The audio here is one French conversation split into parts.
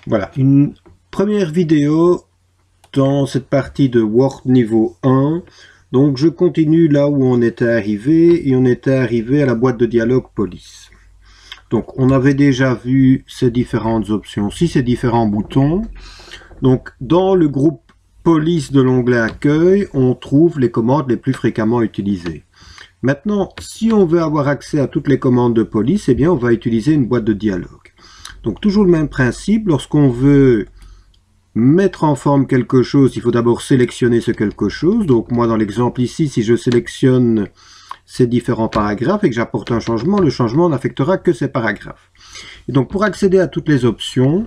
Voilà, une première vidéo dans cette partie de Word niveau 1. Donc je continue là où on était arrivé, et on était arrivé à la boîte de dialogue police. Donc on avait déjà vu ces différentes options-ci, ces différents boutons. Donc dans le groupe police de l'onglet accueil, on trouve les commandes les plus fréquemment utilisées. Maintenant, si on veut avoir accès à toutes les commandes de police, eh bien on va utiliser une boîte de dialogue. Donc toujours le même principe, lorsqu'on veut mettre en forme quelque chose, il faut d'abord sélectionner ce quelque chose. Donc moi dans l'exemple ici, si je sélectionne ces différents paragraphes et que j'apporte un changement, le changement n'affectera que ces paragraphes. Et donc pour accéder à toutes les options,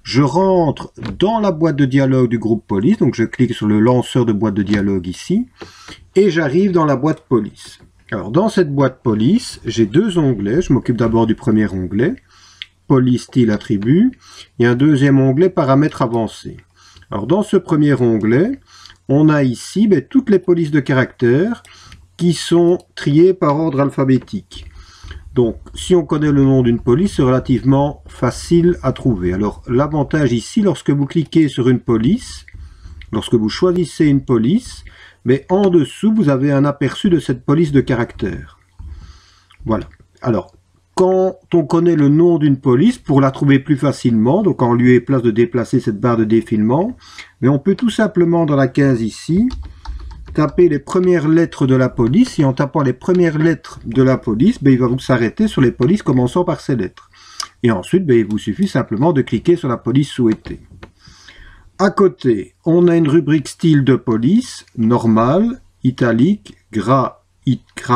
je rentre dans la boîte de dialogue du groupe police, donc je clique sur le lanceur de boîte de dialogue ici, et j'arrive dans la boîte police. Alors dans cette boîte police, j'ai deux onglets, je m'occupe d'abord du premier onglet, police style attribut, et un deuxième onglet paramètres avancés. Alors dans ce premier onglet, on a ici toutes les polices de caractères qui sont triées par ordre alphabétique. Donc si on connaît le nom d'une police, c'est relativement facile à trouver. Alors l'avantage ici, lorsque vous cliquez sur une police, lorsque vous choisissez une police, mais en dessous vous avez un aperçu de cette police de caractères. Voilà. Alors quand on connaît le nom d'une police, pour la trouver plus facilement, donc en lieu et place de déplacer cette barre de défilement, mais on peut tout simplement dans la case ici, taper les premières lettres de la police, et en tapant les premières lettres de la police, il va vous s'arrêter sur les polices commençant par ces lettres. Et ensuite, il vous suffit simplement de cliquer sur la police souhaitée. À côté, on a une rubrique style de police, normal, italique, gras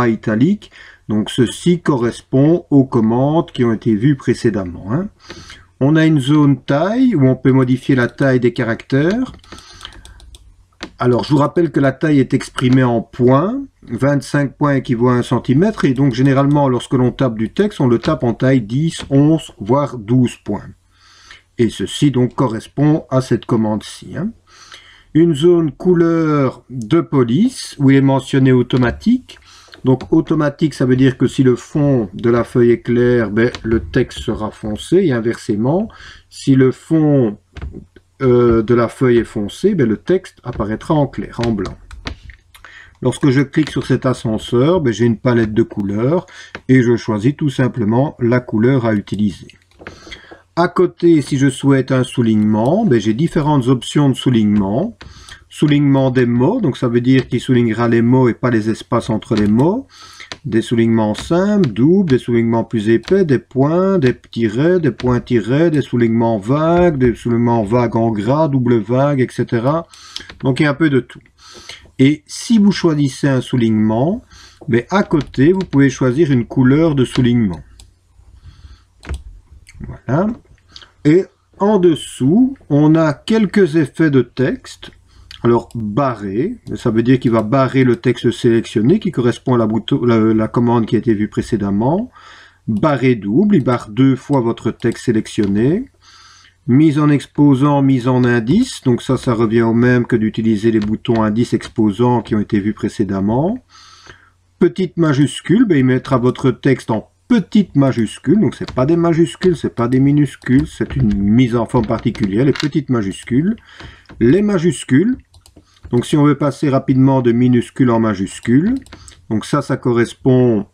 italique. Donc ceci correspond aux commandes qui ont été vues précédemment. On a une zone taille où on peut modifier la taille des caractères. Alors je vous rappelle que la taille est exprimée en points. 25 points équivaut à 1 cm, et donc généralement lorsque l'on tape du texte, on le tape en taille 10, 11, voire 12 points. Et ceci donc correspond à cette commande-ci. Une zone couleur de police où il est mentionné automatique. Donc automatique, ça veut dire que si le fond de la feuille est clair, le texte sera foncé, et inversement, si le fond de la feuille est foncé, le texte apparaîtra en clair, en blanc. Lorsque je clique sur cet ascenseur, j'ai une palette de couleurs, et je choisis tout simplement la couleur à utiliser. À côté, si je souhaite un soulignement, j'ai différentes options de soulignement. Soulignement des mots, donc ça veut dire qu'il soulignera les mots et pas les espaces entre les mots. Des soulignements simples, doubles, des soulignements plus épais, des points, des tirets, des points tirés, des soulignements vagues en gras, double vague, etc. Donc il y a un peu de tout. Et si vous choisissez un soulignement, à côté, vous pouvez choisir une couleur de soulignement. Voilà. Et en dessous, on a quelques effets de texte. Alors, barré, ça veut dire qu'il va barrer le texte sélectionné qui correspond à la commande qui a été vue précédemment. Barré double, il barre deux fois votre texte sélectionné. Mise en exposant, mise en indice, donc ça revient au même que d'utiliser les boutons indice exposant qui ont été vus précédemment. Petite majuscule, il mettra votre texte en petite majuscule, donc c'est pas des majuscules, c'est pas des minuscules, c'est une mise en forme particulière, les petites majuscules. Les majuscules, donc si on veut passer rapidement de minuscule en majuscule, donc ça correspond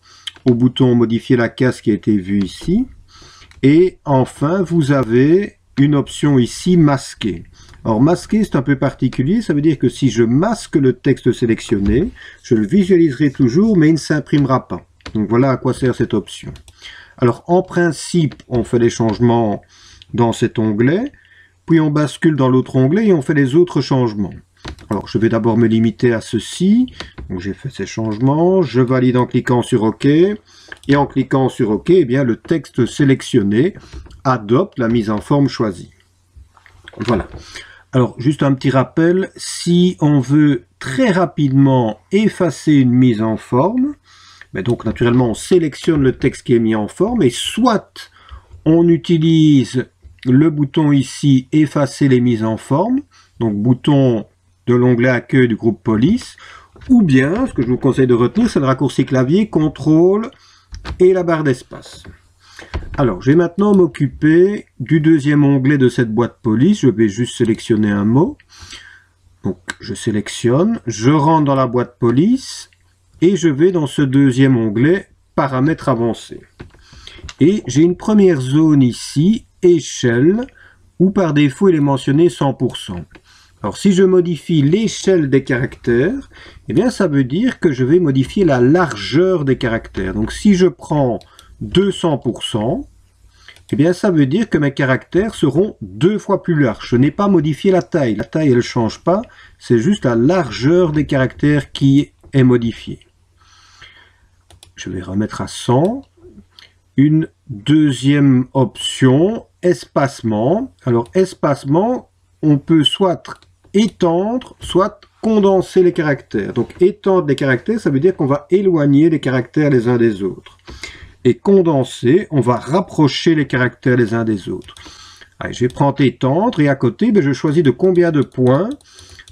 au bouton modifier la case qui a été vu ici. Et enfin, vous avez une option ici masquer. Alors masquer, c'est un peu particulier, ça veut dire que si je masque le texte sélectionné, je le visualiserai toujours, mais il ne s'imprimera pas. Donc voilà à quoi sert cette option. Alors en principe, on fait les changements dans cet onglet, puis on bascule dans l'autre onglet et on fait les autres changements. Alors je vais d'abord me limiter à ceci. Donc j'ai fait ces changements, je valide en cliquant sur OK, et en cliquant sur OK, le texte sélectionné adopte la mise en forme choisie. Voilà. Alors juste un petit rappel, si on veut très rapidement effacer une mise en forme, donc naturellement on sélectionne le texte qui est mis en forme, et soit on utilise le bouton ici effacer les mises en forme, donc bouton de l'onglet accueil du groupe police, ou bien ce que je vous conseille de retenir, c'est le raccourci clavier CTRL et la barre d'espace. Alors, je vais maintenant m'occuper du deuxième onglet de cette boîte police. Je vais juste sélectionner un mot. Donc, je sélectionne, je rentre dans la boîte police et je vais dans ce deuxième onglet, paramètres avancés. Et j'ai une première zone ici, échelle, où par défaut il est mentionné 100%. Alors, si je modifie l'échelle des caractères, eh bien, ça veut dire que je vais modifier la largeur des caractères. Donc, si je prends 200%, eh bien, ça veut dire que mes caractères seront 2 fois plus larges. Je n'ai pas modifié la taille. La taille, elle ne change pas. C'est juste la largeur des caractères qui est modifiée. Je vais remettre à 100. Une deuxième option, espacement. Alors, espacement, on peut soit étendre, soit condenser les caractères. Donc, étendre les caractères, ça veut dire qu'on va éloigner les caractères les uns des autres. Et condenser, on va rapprocher les caractères les uns des autres. Allez, je vais prendre étendre et à côté, je choisis de combien de points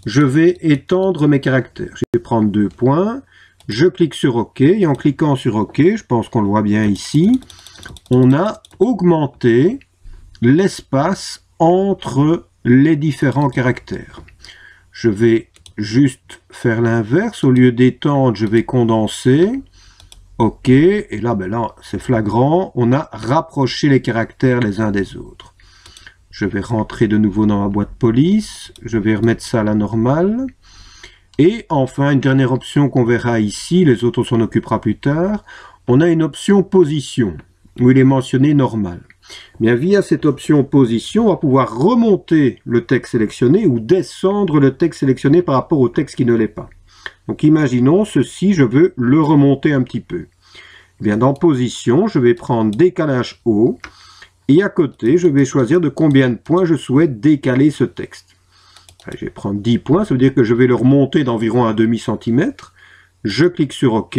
je vais étendre mes caractères. Je vais prendre 2 points, je clique sur OK et en cliquant sur OK, je pense qu'on le voit bien ici, on a augmenté l'espace entre les différents caractères. Je vais juste faire l'inverse, au lieu d'étendre, je vais condenser. OK, et là, là c'est flagrant, on a rapproché les caractères les uns des autres. Je vais rentrer de nouveau dans ma boîte police, je vais remettre ça à la normale. Et enfin, une dernière option qu'on verra ici, les autres on s'en occupera plus tard, on a une option position, où il est mentionné normal. Bien, via cette option position, on va pouvoir remonter le texte sélectionné ou descendre le texte sélectionné par rapport au texte qui ne l'est pas. Donc imaginons ceci, je veux le remonter un petit peu. Eh bien, dans position, je vais prendre décalage haut et à côté, je vais choisir de combien de points je souhaite décaler ce texte. Je vais prendre 10 points, ça veut dire que je vais le remonter d'environ un demi-centimètre. Je clique sur OK.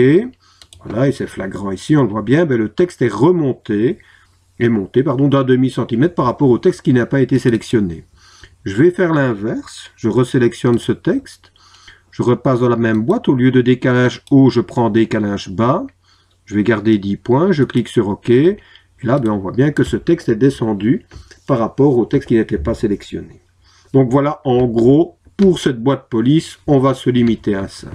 Voilà, et c'est flagrant ici, on le voit bien, le texte est monté d'un demi-centimètre par rapport au texte qui n'a pas été sélectionné. Je vais faire l'inverse, je resélectionne ce texte. Je repasse dans la même boîte, au lieu de décalage haut, je prends décalage bas. Je vais garder 10 points, je clique sur OK. Et là, on voit bien que ce texte est descendu par rapport au texte qui n'était pas sélectionné. Donc voilà, en gros, pour cette boîte police, on va se limiter à ça.